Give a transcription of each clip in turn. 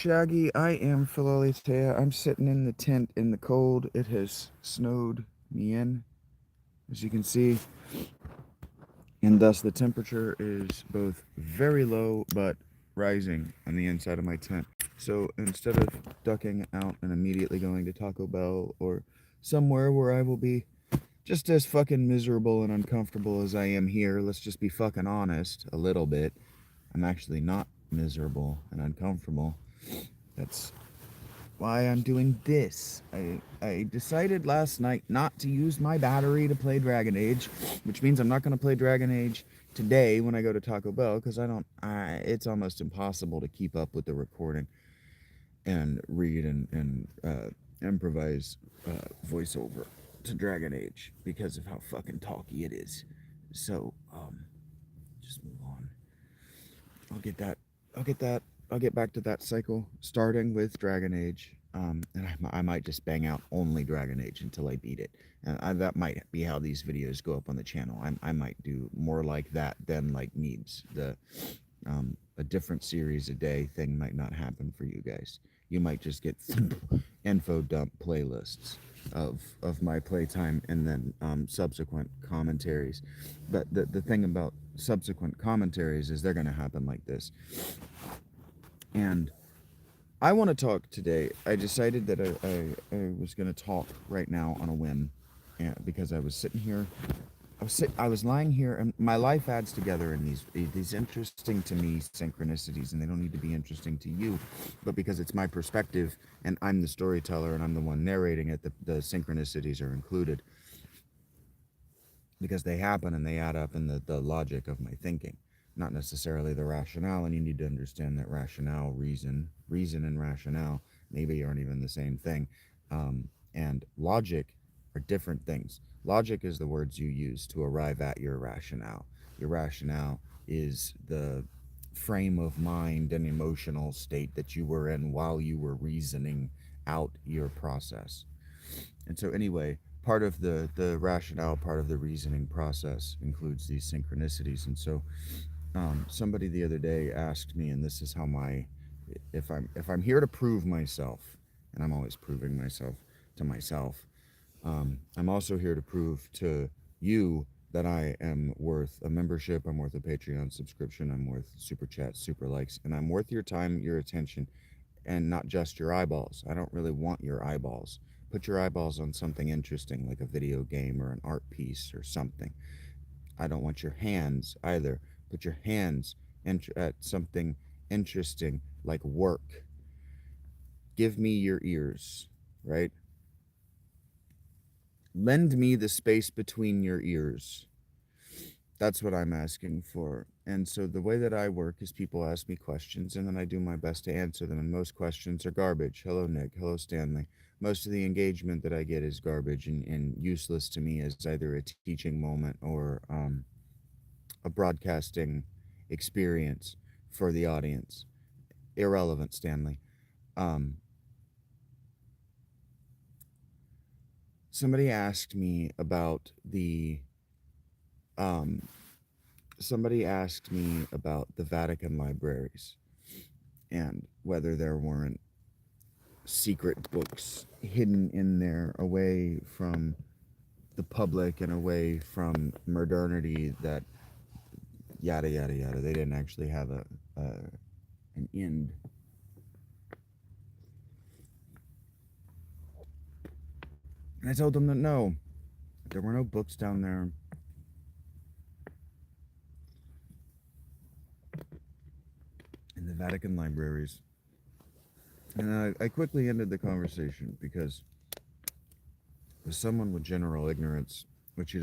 Shaggy. I am Philolitea. I'm sitting in the tent in the cold. It has snowed me in, as you can see, and thus the temperature is both very low but rising on the inside of my tent. So instead of ducking out and immediately going to Taco Bell or somewhere where I will be just as fucking miserable and uncomfortable as I am here, let's just be fucking honest a little bit. I'm actually not miserable and uncomfortable. That's why I'm doing this. I decided last night not to use my battery to play Dragon Age, which means I'm not going to play Dragon Age today when I go to Taco Bell because it's almost impossible to keep up with the recording and read and improvise voiceover to Dragon Age because of how fucking talky it is. So, just move on. I'll get that. I'll get that. I'll get back to that cycle, starting with Dragon Age. And I might just bang out only Dragon Age until I beat it. And that might be how these videos go up on the channel. I might do more like that than like needs. A different series a day thing might not happen for you guys. You might just get info dump playlists of my playtime and then subsequent commentaries. But the thing about subsequent commentaries is they're going to happen like this. And I want to talk today. I decided that I was going to talk right now on a whim, because I was sitting here. I was lying here, and my life adds together in these interesting to me synchronicities, and they don't need to be interesting to you, but because it's my perspective, and I'm the storyteller, and I'm the one narrating it, the synchronicities are included because they happen and they add up in the logic of my thinking, not necessarily the rationale. And you need to understand that rationale, reason, and rationale maybe aren't even the same thing. And logic are different things. Logic is the words you use to arrive at your rationale. Your rationale is the frame of mind and emotional state that you were in while you were reasoning out your process. And so, anyway, part of the rationale, part of the reasoning process includes these synchronicities. And so, somebody the other day asked me, and this is how if I'm here to prove myself, and I'm always proving myself to myself, I'm also here to prove to you that I am worth a membership, I'm worth a Patreon subscription, I'm worth super chats, super likes, and I'm worth your time, your attention, and not just your eyeballs. I don't really want your eyeballs. Put your eyeballs on something interesting like a video game or an art piece or something. I don't want your hands either. Put your hands at something interesting like work. Give me your ears, right? Lend me the space between your ears. That's what I'm asking for. And so the way that I work is people ask me questions and then I do my best to answer them. And most questions are garbage. Hello, Nick. Hello, Stanley. Most of the engagement that I get is garbage and useless to me as either a teaching moment or a broadcasting experience for the audience. Irrelevant, Stanley. Um, somebody asked me about the um, somebody asked me about the Vatican libraries and whether there weren't secret books hidden in there away from the public and away from modernity that yada yada yada. They didn't actually have an end. And I told them that no, there were no books down there. In the Vatican libraries. And I quickly ended the conversation because as someone with general ignorance, what you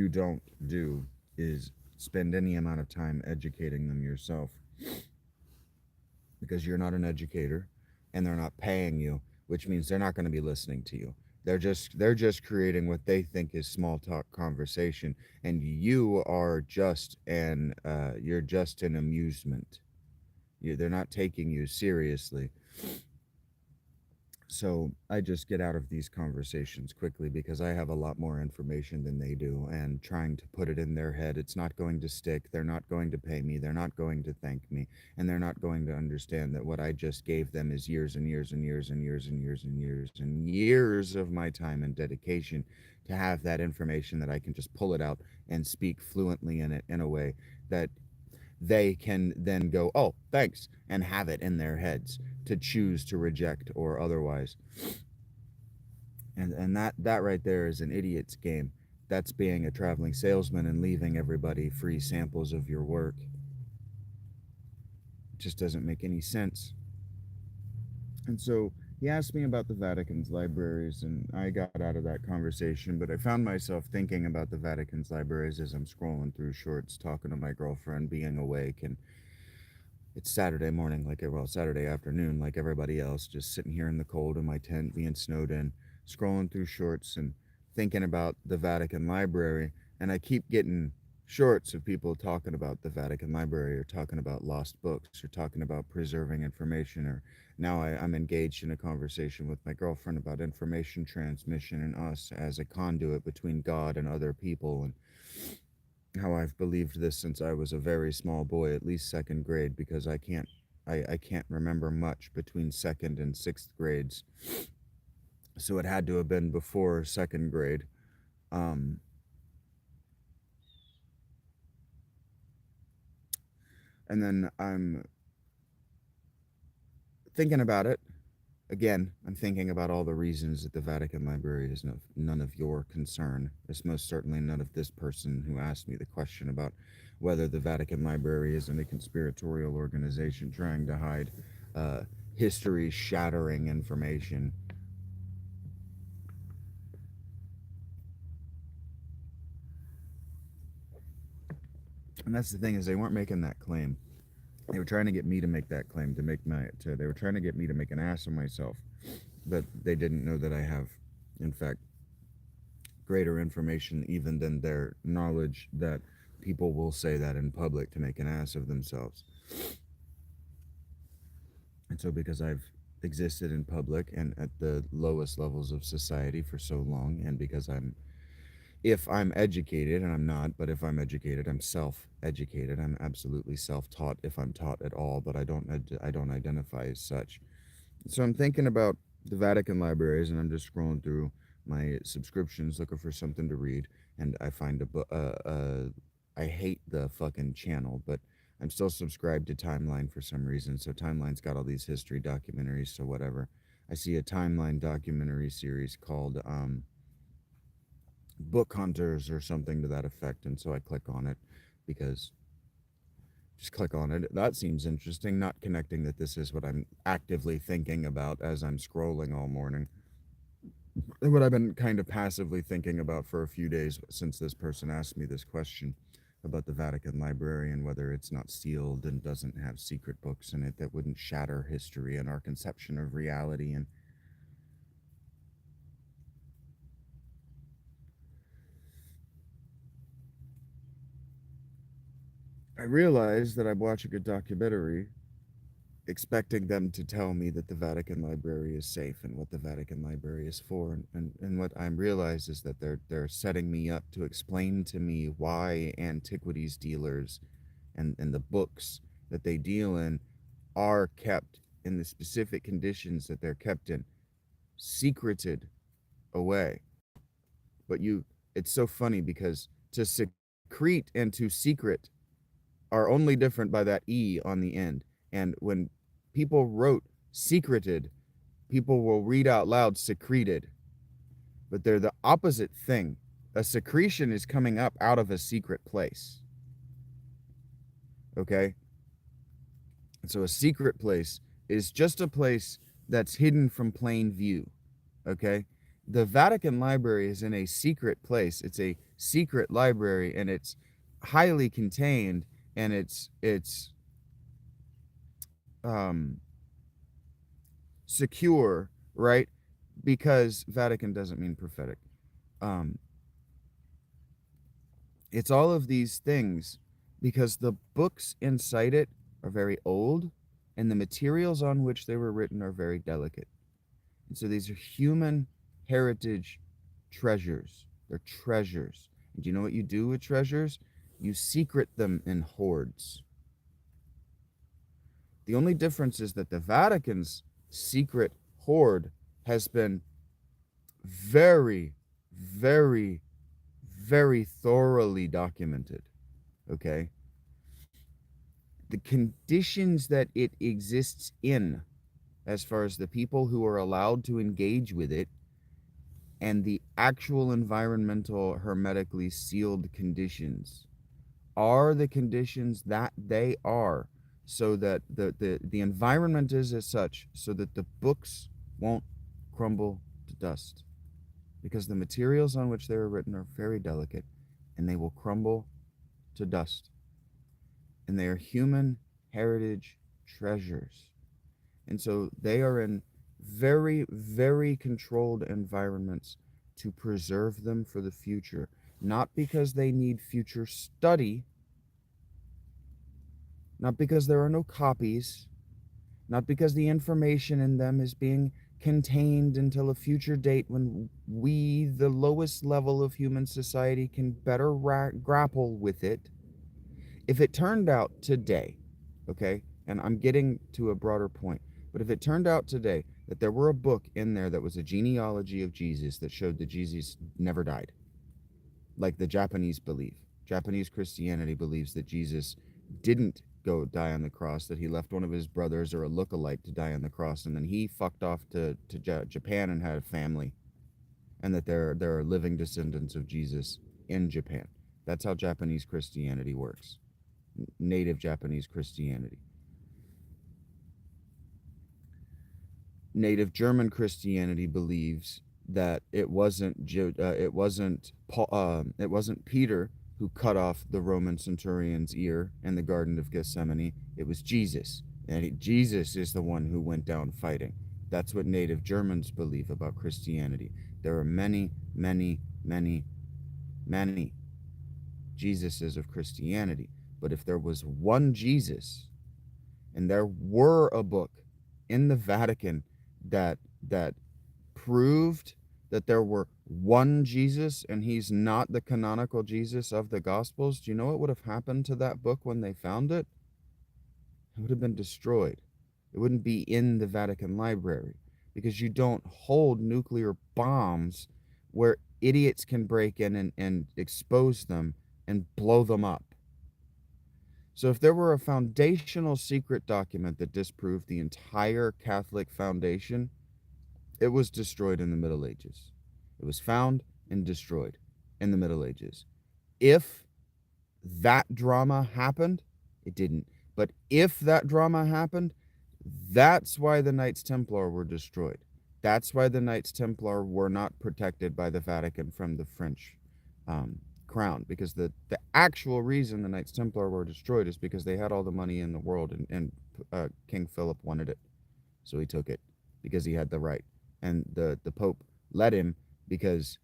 don't do is spend any amount of time educating them yourself because you're not an educator and they're not paying you, which means they're not going to be listening to you. They're just creating what they think is small talk conversation, and you are just you're just an amusement. They're not taking you seriously. So I just get out of these conversations quickly because I have a lot more information than they do, and trying to put it in their head, it's not going to stick. They're not going to pay me. They're not going to thank me. And they're not going to understand that what I just gave them is years and years and years and years and years and years and years of my time and dedication to have that information that I can just pull it out and speak fluently in it in a way that they can then go, oh, thanks, and have it in their heads to choose to reject or otherwise. And that right there is an idiot's game. That's being a traveling salesman and leaving everybody free samples of your work. It just doesn't make any sense. And so he asked me about the Vatican's libraries, and I got out of that conversation, but I found myself thinking about the Vatican's libraries as I'm scrolling through shorts, talking to my girlfriend, being awake, and it's Saturday morning, well, Saturday afternoon, like everybody else, just sitting here in the cold in my tent, being snowed in, scrolling through shorts and thinking about the Vatican Library. And I keep getting shorts of people talking about the Vatican Library, or talking about lost books, or talking about preserving information. Or now I'm engaged in a conversation with my girlfriend about information transmission and us as a conduit between God and other people. And how I've believed this since I was a very small boy, at least second grade, because I can't remember much between second and sixth grades. So it had to have been before second grade. Um, and then I'm thinking about it. Again, I'm thinking about all the reasons that the Vatican Library is none of your concern. It's most certainly none of this person who asked me the question about whether the Vatican Library isn't a conspiratorial organization trying to hide uh, history shattering information. And that's the thing, is they weren't making that claim. They were trying to get me to make that claim, they were trying to get me to make an ass of myself. But they didn't know that I have, in fact, greater information even than their knowledge that people will say that in public to make an ass of themselves. And so, because I've existed in public and at the lowest levels of society for so long, and because if I'm educated, and I'm not, but if I'm educated, I'm self-educated. I'm absolutely self-taught if I'm taught at all, but I don't identify as such. So I'm thinking about the Vatican libraries, and I'm just scrolling through my subscriptions looking for something to read, and I find a book. I hate the fucking channel, but I'm still subscribed to Timeline for some reason. So Timeline's got all these history documentaries. So whatever. I see a Timeline documentary series called Book Hunters or something to that effect, and so I click on it because just click on it. That seems interesting, not connecting that this is what I'm actively thinking about as I'm scrolling all morning. And what I've been kind of passively thinking about for a few days since this person asked me this question about the Vatican Library and whether it's not sealed and doesn't have secret books in it that wouldn't shatter history and our conception of reality. And I realized that I'm watching a documentary expecting them to tell me that the Vatican Library is safe and what the Vatican Library is for. And what I'm realized is that they're setting me up to explain to me why antiquities dealers and the books that they deal in are kept in the specific conditions that they're kept in, secreted away. But it's so funny because to secrete and to secret are only different by that E on the end. And when people wrote secreted, people will read out loud secreted, but they're the opposite thing. A secretion is coming up out of a secret place. Okay? And so a secret place is just a place that's hidden from plain view. Okay? The Vatican Library is in a secret place. It's a secret library, and it's highly contained, and it's um secure, right? Because Vatican doesn't mean prophetic. Um, it's all of these things because the books inside it are very old and the materials on which they were written are very delicate. And so these are human heritage treasures. They're treasures. And do you know what you do with treasures? You secret them in hoards. The only difference is that the Vatican's secret hoard has been very, very, very thoroughly documented. Okay? The conditions that it exists in, as far as the people who are allowed to engage with it, and the actual environmental hermetically sealed conditions are the conditions that they are, so that the environment is as such so that the books won't crumble to dust, because the materials on which they were written are very delicate and they will crumble to dust, and they are human heritage treasures. And so they are in very, very controlled environments to preserve them for the future, not because they need future study, not because there are no copies, not because the information in them is being contained until a future date when we, the lowest level of human society, can better grapple with it. If it turned out today, okay, and I'm getting to a broader point, but if it turned out today that there were a book in there that was a genealogy of Jesus that showed that Jesus never died, like the Japanese believe. Japanese Christianity believes that Jesus didn't go die on the cross, that he left one of his brothers or a lookalike to die on the cross, and then he fucked off to Japan and had a family, and that there are living descendants of Jesus in Japan. That's how Japanese Christianity works. Native Japanese Christianity. Native German Christianity believes that it wasn't it wasn't Peter who cut off the Roman centurion's ear in the Garden of Gethsemane. It was Jesus, and Jesus is the one who went down fighting. That's what Native Germans believe about Christianity. There are many, many, many, many Jesuses of Christianity, but if there was one Jesus, and there were a book in the Vatican that proved that there were one Jesus and he's not the canonical Jesus of the Gospels, do you know what would have happened to that book when they found it? It would have been destroyed. It wouldn't be in the Vatican library, because you don't hold nuclear bombs where idiots can break in and expose them and blow them up. So if there were a foundational secret document that disproved the entire Catholic foundation, it was destroyed in the Middle Ages. It was found and destroyed in the Middle Ages. If that drama happened, it didn't. But if that drama happened, that's why the Knights Templar were destroyed. That's why the Knights Templar were not protected by the Vatican from the French crown, because the actual reason the Knights Templar were destroyed is because they had all the money in the world, and King Philip wanted it, so he took it because he had the right, and the Pope let him because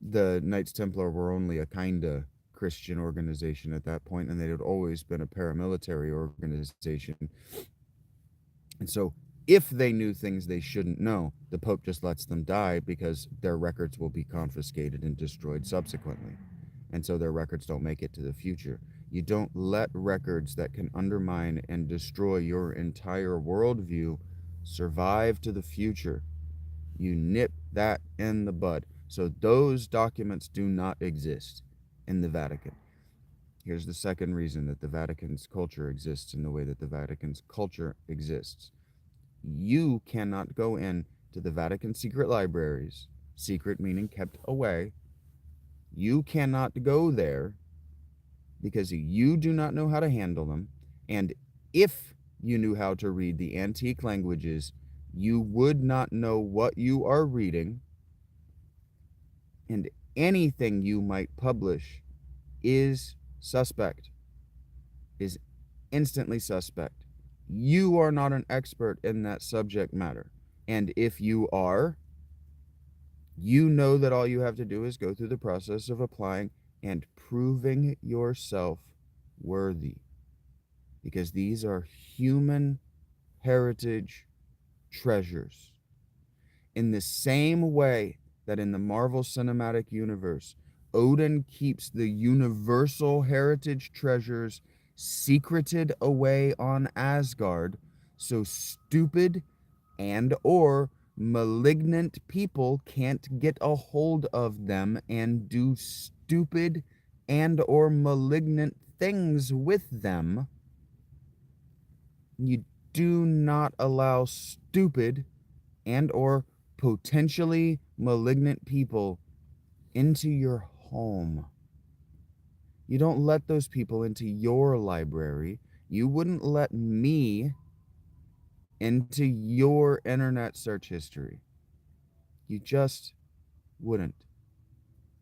the Knights Templar were only a kind of Christian organization at that point, and they had always been a paramilitary organization. And so if they knew things they shouldn't know, the Pope just lets them die because their records will be confiscated and destroyed subsequently. And so their records don't make it to the future. You don't let records that can undermine and destroy your entire worldview survive to the future. You nip that in the bud. So those documents do not exist in the Vatican. Here's the second reason that the Vatican's culture exists in the way that the Vatican's culture exists. You cannot go in to the Vatican secret libraries, secret meaning kept away. You cannot go there because you do not know how to handle them. And if you knew how to read the antique languages, you would not know what you are reading. And anything you might publish is suspect, is instantly suspect. You are not an expert in that subject matter. And if you are, you know that all you have to do is go through the process of applying and proving yourself worthy. Because these are human heritage treasures. In the same way that in the Marvel Cinematic Universe, Odin keeps the universal heritage treasures secreted away on Asgard, so stupid and or malignant people can't get a hold of them and do stupid and or malignant things with them. You do not allow stupid and or potentially malignant people into your home. You don't let those people into your library. You wouldn't let me into your internet search history. You just wouldn't.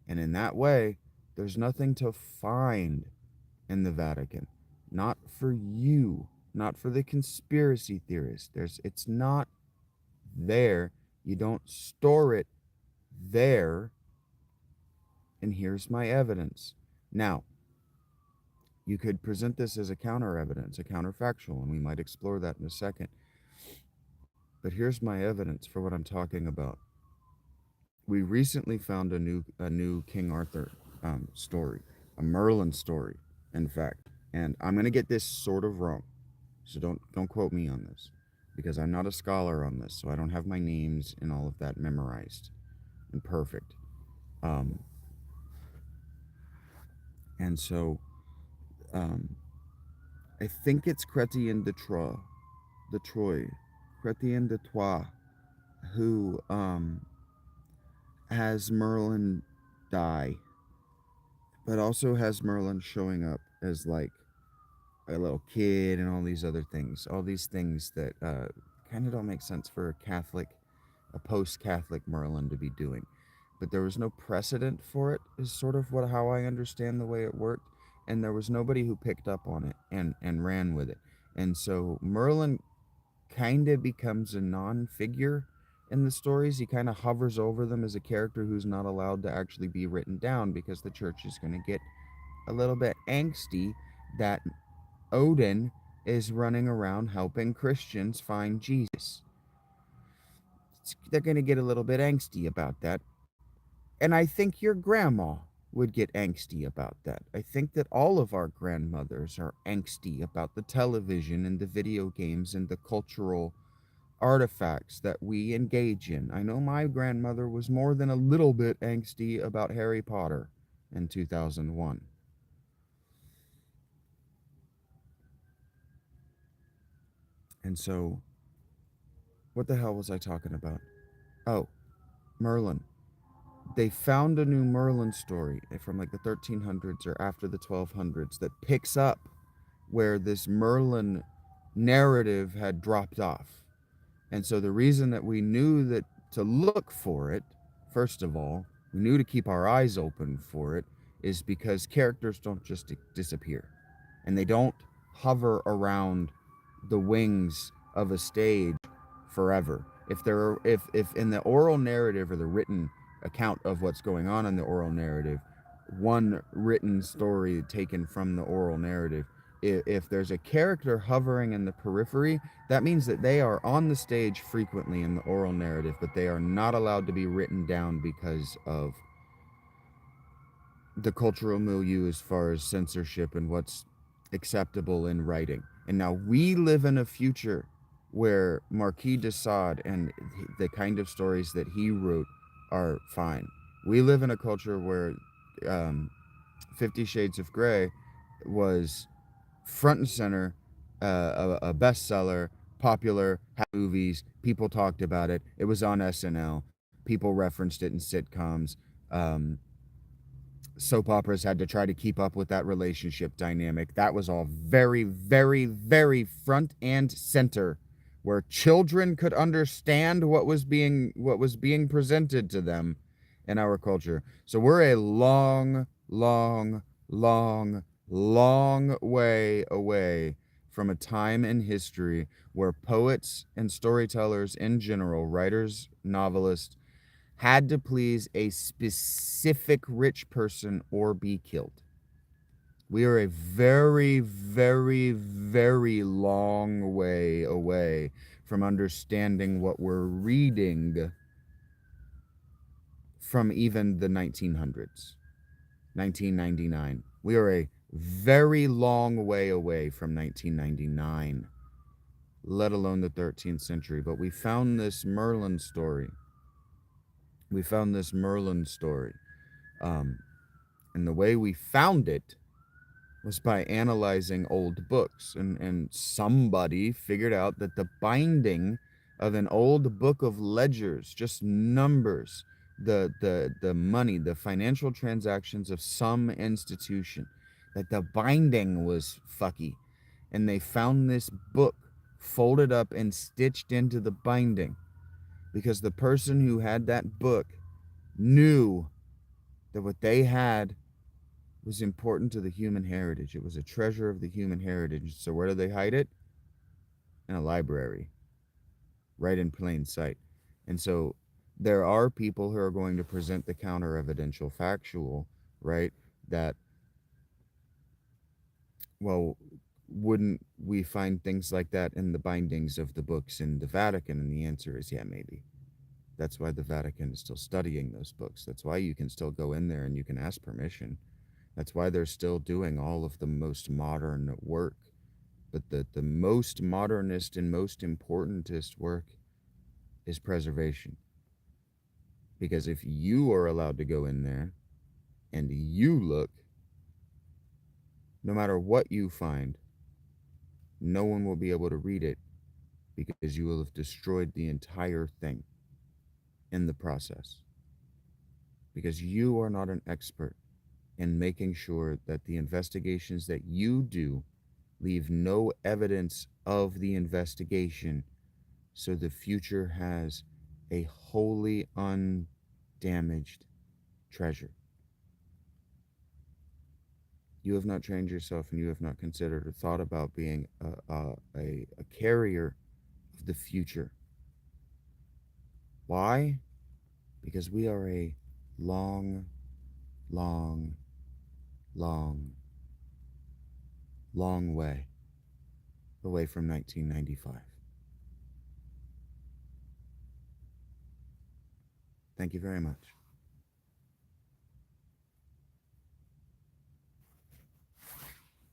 And in that way, there's nothing to find in the Vatican. Not for you, not for the conspiracy theorists. It's not there. You don't store it there. And here's my evidence. Now, you could present this as a counter evidence, a counterfactual, and we might explore that in a second. But here's my evidence for what I'm talking about. We recently found a new King Arthur story, a Merlin story, in fact. And I'm gonna get this sort of wrong, so don't quote me on this, because I'm not a scholar on this, so I don't have my names and all of that memorized and perfect. Um, and so I think it's Chrétien de Troyes, Chrétien de Troyes, who has Merlin die, but also has Merlin showing up as like a little kid and all these other things, all these things that kind of don't make sense for a post-Catholic Merlin to be doing. But there was no precedent for it, is sort of how I understand the way it worked, and there was nobody who picked up on it and ran with it. And so Merlin kind of becomes a non-figure in the stories. He kind of hovers over them as a character who's not allowed to actually be written down, because the church is going to get a little bit angsty that Odin is running around helping Christians find Jesus. They're going to get a little bit angsty about that. And I think your grandma would get angsty about that. I think that all of our grandmothers are angsty about the television and the video games and the cultural artifacts that we engage in. I know my grandmother was more than a little bit angsty about Harry Potter in 2001. And so, what the hell was I talking about? Oh, Merlin. They found a new Merlin story from like the 1300s or after the 1200s that picks up where this Merlin narrative had dropped off. And so the reason that we knew that to look for it, first of all, we knew to keep our eyes open for it, is because characters don't just disappear. And they don't hover around the wings of a stage forever. If in the oral narrative or the written account of what's going on in the oral narrative, one written story taken from the oral narrative, if there's a character hovering in the periphery, that means that they are on the stage frequently in the oral narrative, but they are not allowed to be written down because of the cultural milieu as far as censorship and what's acceptable in writing. And now we live in a future where Marquis de Sade and the kind of stories that he wrote are fine. We live in a culture where 50 Shades of Grey was front and center, a bestseller, popular, had movies, people talked about it. It was on SNL. People referenced it in sitcoms. Soap operas had to try to keep up with that relationship dynamic. That was all very, very, very front and center, where children could understand what was being presented to them in our culture. So we're a long, long, long, long way away from a time in history where poets and storytellers in general, writers, novelists, had to please a specific rich person or be killed. We are a very, very, very long way away from understanding what we're reading from even the 1900s, 1999. We are a very long way away from 1999, let alone the 13th century. But we found this Merlin story. We found this Merlin story. And the way we found it was by analyzing old books. And somebody figured out that the binding of an old book of ledgers, just numbers, the money, the financial transactions of some institution, that the binding was fucky. And they found this book folded up and stitched into the binding because the person who had that book knew that what they had was important to the human heritage. It was a treasure of the human heritage. So where do they hide it? In a library, right in plain sight. And so there are people who are going to present the counter evidential factual, right? That, well, wouldn't we find things like that in the bindings of the books in the Vatican? And the answer is yeah, maybe. That's why the Vatican is still studying those books. That's why you can still go in there and you can ask permission. That's why they're still doing all of the most modern work. But the most modernist and most importantest work is preservation. Because if you are allowed to go in there and you look, no matter what you find, no one will be able to read it because you will have destroyed the entire thing in the process. Because you are not an expert in making sure that the investigations that you do leave no evidence of the investigation, so the future has a wholly undamaged treasure. You have not trained yourself and you have not considered or thought about being a carrier of the future. Why? Because we are a long, long, long, long way away from 1995. Thank you very much.